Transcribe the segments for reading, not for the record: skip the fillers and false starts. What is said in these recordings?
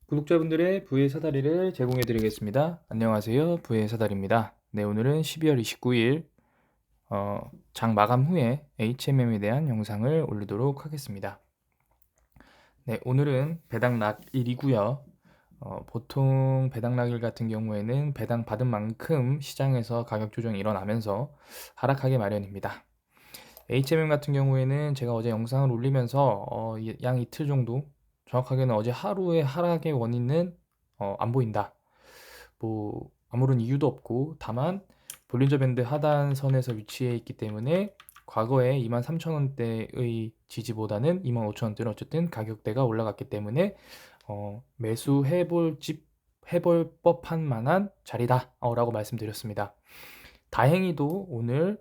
구독자분들의 부의 사다리를 제공해 드리겠습니다. 안녕하세요. 부의 사다리입니다. 네, 오늘은 12월 29일 장 마감 후에 HMM에 대한 영상을 올리도록 하겠습니다. 네, 오늘은 배당락일이고요. 보통 배당락일 같은 경우에는 배당 받은 만큼 시장에서 가격 조정이 일어나면서 하락하기 마련입니다. HMM 같은 경우에는 제가 어제 영상을 올리면서 양 이틀 정도, 정확하게는 어제 하루의 하락의 원인은 안 보인다. 뭐 아무런 이유도 없고, 다만 볼린저 밴드 하단선에서 위치해 있기 때문에 과거에 23,000원대의 지지보다는 25,000원대로 어쨌든 가격대가 올라갔기 때문에 해볼 법한 만한 자리다 라고 말씀드렸습니다. 다행히도 오늘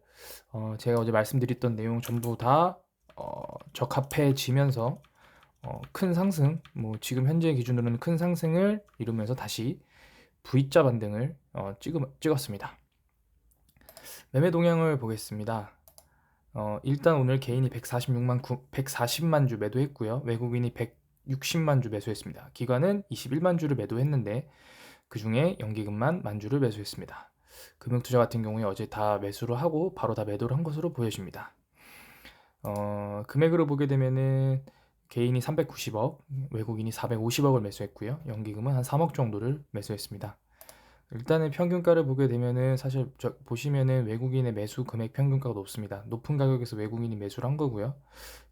제가 어제 말씀드렸던 내용 전부 다 적합해지면서 큰 상승, 뭐 지금 현재 기준으로는 큰 상승을 이루면서 다시 V자 반등을 찍었습니다. 매매 동향을 보겠습니다. 일단 오늘 개인이 140만 주 매도했고요. 외국인이 160만 주 매수했습니다. 기관은 21만 주를 매도했는데 그 중에 연기금만 1만 주를 매수했습니다. 금융투자 같은 경우에 어제 다 매수를 하고 바로 다 매도를 한 것으로 보여집니다. 금액으로 보게 되면은 개인이 390억, 외국인이 450억을 매수했고요. 연기금은 한 3억 정도를 매수했습니다. 일단은 평균가를 보게 되면은 사실 보시면은 외국인의 매수 금액 평균가가 높습니다. 높은 가격에서 외국인이 매수를 한 거고요.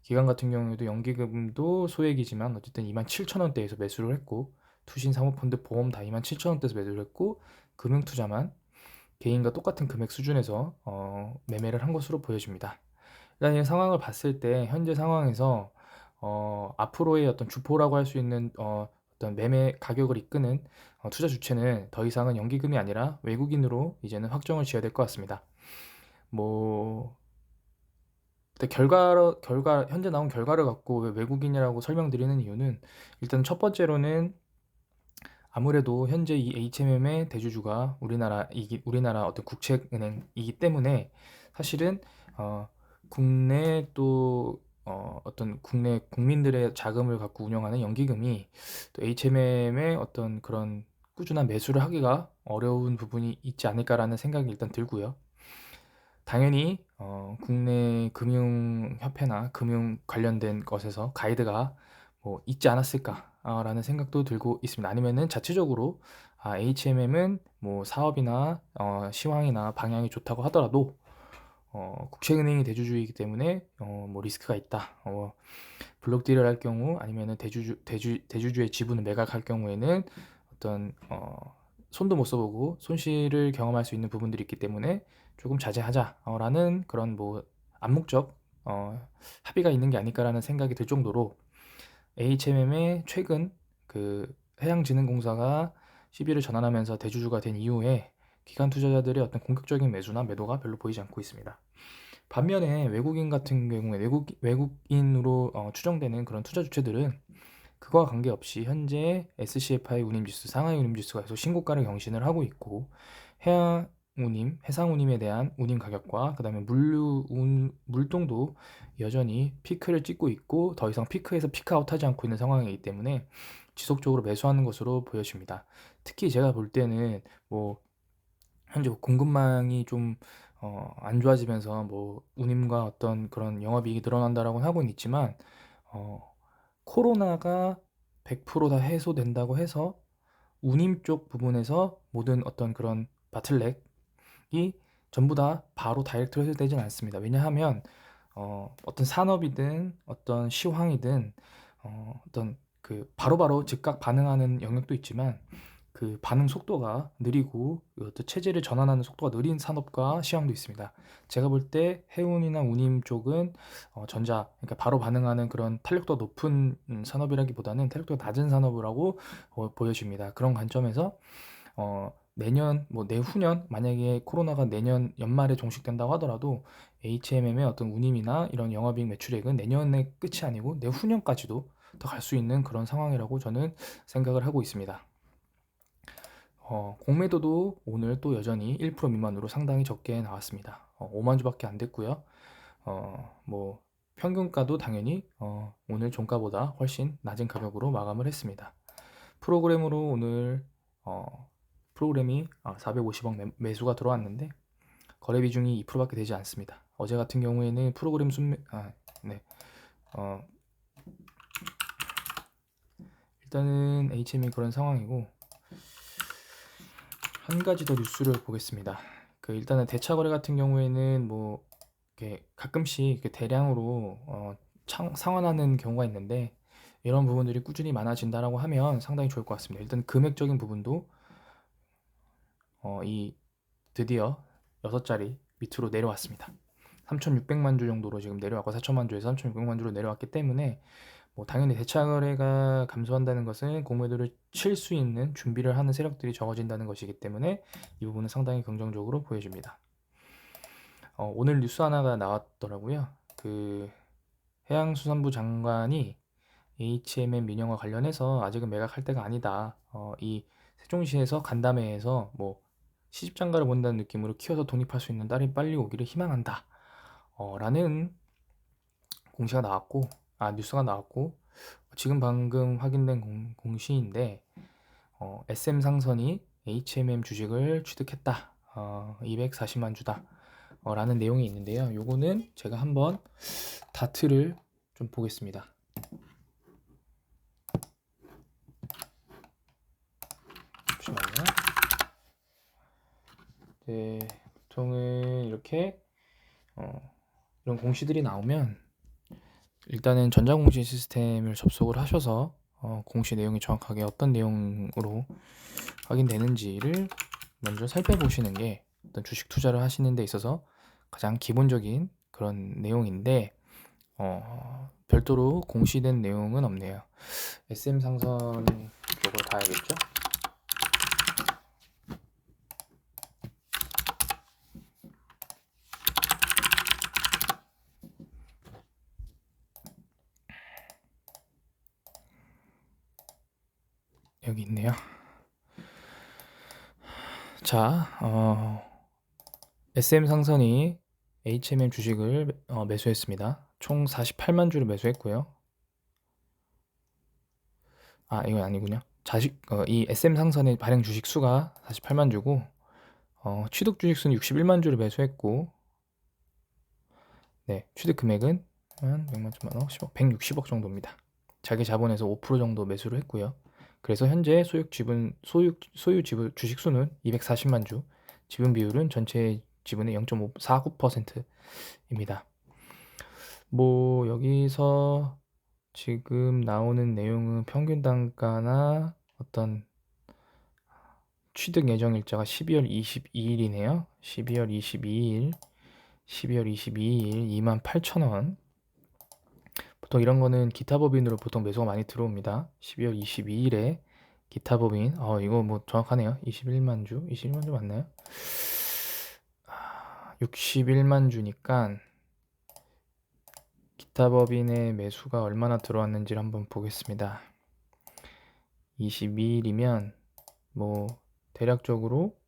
기관 같은 경우에도 연기금도 소액이지만 어쨌든 27,000원대에서 매수를 했고, 투신 사모펀드 보험 다 27,000원대에서 매수를 했고, 금융투자만 개인과 똑같은 금액 수준에서 매매를 한 것으로 보여집니다. 일단 이 상황을 봤을 때 현재 상황에서 앞으로의 어떤 주포라고 할 수 있는 어떤 매매 가격을 이끄는 투자 주체는 더 이상은 연기금이 아니라 외국인으로 이제는 확정을 지어야 될 것 같습니다. 뭐 근데 현재 나온 결과를 갖고 왜 외국인이라고 설명드리는 이유는, 일단 첫 번째로는 아무래도 현재 이 HMM의 대주주가 우리나라 어떤 국책은행이기 때문에 사실은 국내 또 어떤 국내 국민들의 자금을 갖고 운영하는 연기금이 또 HMM의 어떤 그런 꾸준한 매수를 하기가 어려운 부분이 있지 않을까라는 생각이 일단 들고요. 당연히 국내 금융협회나 금융 관련된 것에서 가이드가 뭐 있지 않았을까라는 생각도 들고 있습니다. 아니면은 자체적으로 HMM은 뭐 사업이나 시황이나 방향이 좋다고 하더라도 국책은행이 대주주이기 때문에 뭐 리스크가 있다. 블록 딜을 할 경우, 아니면은 대주주의 지분을 매각할 경우에는 어떤 손도 못 써보고 손실을 경험할 수 있는 부분들이 있기 때문에 조금 자제하자라는 그런 뭐 암묵적 합의가 있는 게 아닐까라는 생각이 들 정도로, HMM의 최근 그 해양진흥공사가 시비를 전환하면서 대주주가 된 이후에 기관 투자자들의 어떤 공격적인 매수나 매도가 별로 보이지 않고 있습니다. 반면에 외국인 같은 경우에 외국인으로 추정되는 그런 투자 주체들은 그거와 관계없이 현재 SCFI 운임지수, 상하이 운임지수가 계속 신고가를 경신을 하고 있고, 해상운임에 대한 운임 가격과 그 다음에 물동도 여전히 피크를 찍고 있고, 더 이상 피크에서 피크아웃하지 않고 있는 상황이기 때문에 지속적으로 매수하는 것으로 보여집니다. 특히 제가 볼 때는 뭐 현재 공급망이 좀 안 좋아지면서 뭐 운임과 어떤 그런 영업이익이 늘어난다라고는 하고는 있지만, 코로나가 100%다 해소된다고 해서 운임 쪽 부분에서 모든 어떤 그런 바틀렉이 전부 다 바로 다이렉트로 해소되진 않습니다. 왜냐하면 어떤 산업이든 어떤 시황이든 어떤 그 바로바로 즉각 반응하는 영역도 있지만, 그 반응 속도가 느리고 그 어떤 체제를 전환하는 속도가 느린 산업과 시황도 있습니다. 제가 볼 때 해운이나 운임 쪽은 그러니까 바로 반응하는 그런 탄력도가 높은 산업이라기보다는 탄력도가 낮은 산업이라고 보여집니다. 그런 관점에서 내년, 뭐 내후년, 만약에 코로나가 내년 연말에 종식된다고 하더라도 HMM의 어떤 운임이나 이런 영업이익 매출액은 내년의 끝이 아니고 내후년까지도 더 갈 수 있는 그런 상황이라고 저는 생각을 하고 있습니다. 공매도도 오늘 또 여전히 1% 미만으로 상당히 적게 나왔습니다. 5만 주밖에 안 됐고요. 뭐 평균가도 당연히 오늘 종가보다 훨씬 낮은 가격으로 마감을 했습니다. 프로그램으로 오늘 프로그램이 450억 매수가 들어왔는데 거래 비중이 2%밖에 되지 않습니다. 어제 같은 경우에는 프로그램 일단은 HM이 그런 상황이고, 한 가지 더 뉴스를 보겠습니다. 일단은 대차 거래 같은 경우에는 뭐 이렇게 가끔씩 이렇게 대량으로 상환하는 경우가 있는데, 이런 부분들이 꾸준히 많아진다라고 하면 상당히 좋을 것 같습니다. 일단 금액적인 부분도 드디어 6자리 밑으로 내려왔습니다. 3,600만 주 정도로 지금 내려왔고, 4천만 주에서 3,600만 주로 내려왔기 때문에 당연히 대차 거래가 감소한다는 것은 공매도를 칠 수 있는 준비를 하는 세력들이 적어진다는 것이기 때문에 이 부분은 상당히 긍정적으로 보여집니다. 오늘 뉴스 하나가 나왔더라고요. 해양수산부 장관이 HMM 민영화 관련해서 아직은 매각할 때가 아니다. 이 세종시에서 간담회에서 뭐 시집장가를 본다는 느낌으로 키워서 독립할 수 있는 딸이 빨리 오기를 희망한다. 라는 뉴스가 나왔고, 지금 방금 확인된 공시인데, SM 상선이 HMM 주식을 취득했다. 240만 주다. 라는 내용이 있는데요. 요거는 제가 한번 다트를 좀 보겠습니다. 잠시만요. 보통은 이렇게 이런 공시들이 나오면 일단은 전자공시 시스템을 접속을 하셔서 공시 내용이 정확하게 어떤 내용으로 확인되는지를 먼저 살펴보시는 게 어떤 주식 투자를 하시는 데 있어서 가장 기본적인 그런 내용인데, 별도로 공시된 내용은 없네요. SM 상선 쪽으로 가야겠죠? 여기 있네요. 자, SM 상선이 HMM 주식을 매수했습니다. 총 48만 주를 매수했고요. 이건 아니군요. 이 SM 상선의 발행 주식 수가 48만 주고, 취득 주식 수는 61만 주를 매수했고, 네, 취득 금액은 한 100만 천만 원, 160억 정도입니다. 자기 자본에서 5% 정도 매수를 했고요. 그래서 현재 소유 주식 수는 240만 주, 지분 비율은 전체 지분의 0.49%입니다. 뭐 여기서 지금 나오는 내용은 평균 단가나 어떤 취득 예정 일자가 12월 22일이네요. 12월 22일 28,000원. 보통 이런 거는 기타 법인으로 보통 매수가 많이 들어옵니다. 12월 22일에 기타 법인, 이거 뭐 정확하네요. 21만 주 맞나요? 61만 주니까 기타 법인의 매수가 얼마나 들어왔는지를 한번 보겠습니다. 22일이면 뭐 대략적으로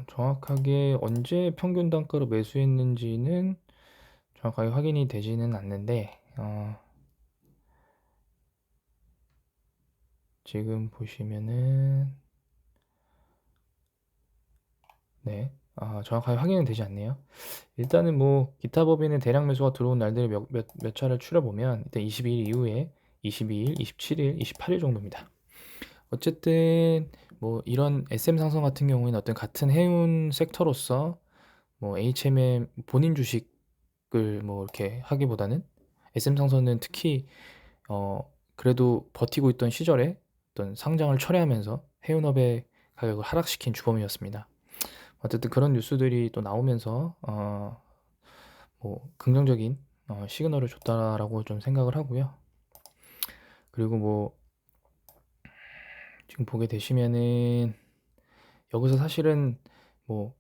정확하게 언제 평균 단가로 매수했는지는 정확하게 확인이 되지는 않는데, 지금 보시면은 네, 정확하게 확인은 되지 않네요. 일단은 뭐 기타 법인의 대량 매수가 들어온 날들을 몇 차를 추려보면 일단 22일 이후에 22일, 27일, 28일 정도입니다. 어쨌든 뭐 이런 SM 상선 같은 경우에는 어떤 같은 해운 섹터로서 뭐 HMM 본인 주식을 뭐 이렇게 하기보다는 SM 상선은 특히 그래도 버티고 있던 시절에 어떤 상장을 철회하면서 해운업의 가격을 하락시킨 주범이었습니다. 어쨌든 그런 뉴스들이 또 나오면서 뭐 긍정적인 시그널을 줬다라고 좀 생각을 하고요. 그리고 뭐 지금 보게 되시면은 여기서 사실은 뭐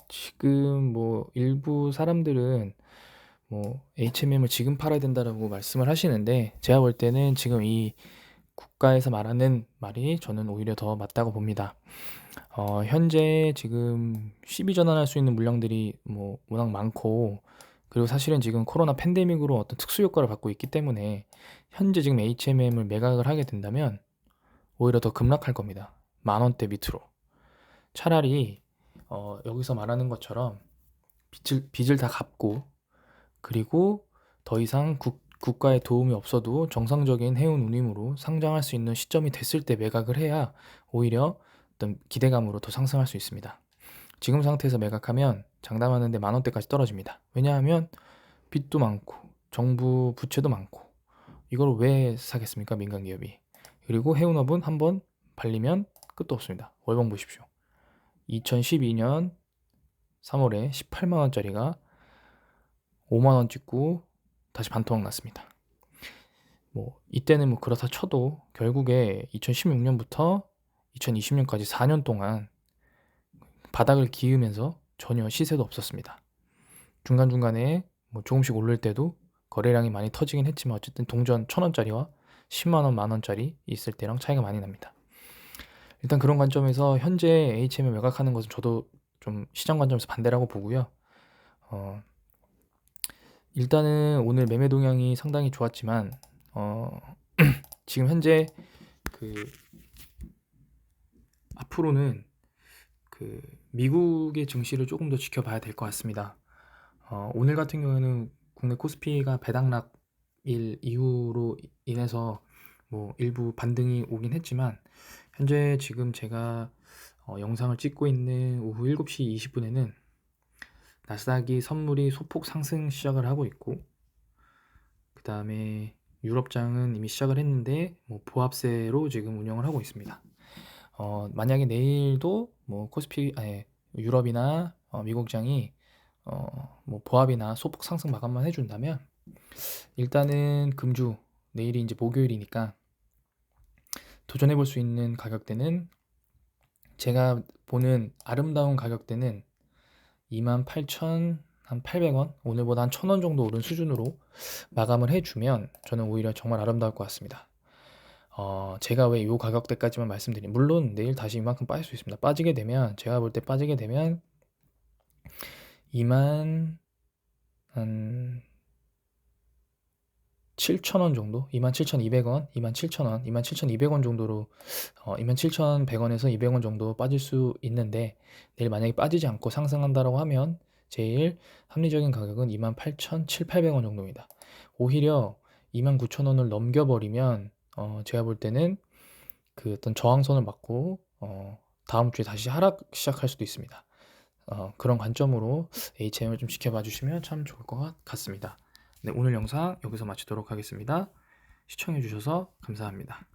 지금 뭐 일부 사람들은 뭐 HMM을 지금 팔아야 된다라고 말씀을 하시는데, 제가 볼 때는 지금 이 국가에서 말하는 말이 저는 오히려 더 맞다고 봅니다. 현재 지금 시비 전환할 수 있는 물량들이 뭐 워낙 많고, 그리고 사실은 지금 코로나 팬데믹으로 어떤 특수 효과를 받고 있기 때문에 현재 지금 HMM을 매각을 하게 된다면 오히려 더 급락할 겁니다. 10,000원대 밑으로. 차라리 여기서 말하는 것처럼 빚을 다 갚고, 그리고 더 이상 국가의 도움이 없어도 정상적인 해운 운임으로 상장할 수 있는 시점이 됐을 때 매각을 해야 오히려 어떤 기대감으로 더 상승할 수 있습니다. 지금 상태에서 매각하면 장담하는데 10,000원대까지 떨어집니다. 왜냐하면 빚도 많고 정부 부채도 많고, 이걸 왜 사겠습니까, 민간 기업이. 그리고 해운업은 한번 발리면 끝도 없습니다. 월봉 보십시오. 2012년 3월에 18만원짜리가 5만원 찍고 다시 반토막 났습니다. 뭐 이때는 뭐 그렇다 쳐도 결국에 2016년부터 2020년까지 4년 동안 바닥을 기으면서 전혀 시세도 없었습니다. 중간중간에 뭐 조금씩 오를 때도 거래량이 많이 터지긴 했지만 어쨌든 동전 1,000원짜리와 10만원, 만원짜리 있을 때랑 차이가 많이 납니다. 일단 그런 관점에서 현재 HM을 매각하는 것은 저도 좀 시장 관점에서 반대라고 보고요. 일단은 오늘 매매 동향이 상당히 좋았지만 지금 현재 그 앞으로는 그 미국의 증시를 조금 더 지켜봐야 될 것 같습니다. 오늘 같은 경우에는 국내 코스피가 배당락일 이후로 인해서 뭐 일부 반등이 오긴 했지만, 현재 지금 제가 영상을 찍고 있는 오후 7시 20분에는 나스닥이 선물이 소폭 상승 시작을 하고 있고, 그 다음에 유럽장은 이미 시작을 했는데 뭐 보합세로 지금 운영을 하고 있습니다. 만약에 내일도 뭐 유럽이나 미국장이 뭐 보합이나 소폭 상승 마감만 해준다면, 일단은 금주, 내일이 이제 목요일이니까 도전해 볼 수 있는 가격대는, 제가 보는 아름다운 가격대는 28,800원, 오늘보다 한 1,000원 정도 오른 수준으로 마감을 해주면 저는 오히려 정말 아름다울 것 같습니다. 제가 왜 이 가격대까지만 말씀드린, 물론 내일 다시 이만큼 빠질 수 있습니다. 빠지게 되면, 제가 볼 때 빠지게 되면 2만 한 7,000원 정도, 27,200원, 27,000원, 27,200원 정도로 27,100원에서 200원 정도 빠질 수 있는데, 내일 만약에 빠지지 않고 상승한다라고 하면 제일 합리적인 가격은 28,700원 정도입니다. 오히려 29,000원을 넘겨버리면 제가 볼 때는 그 어떤 저항선을 맞고 다음 주에 다시 하락 시작할 수도 있습니다. 그런 관점으로 HM을 좀 지켜봐 주시면 참 좋을 것 같습니다. 네, 오늘 영상 여기서 마치도록 하겠습니다. 시청해 주셔서 감사합니다.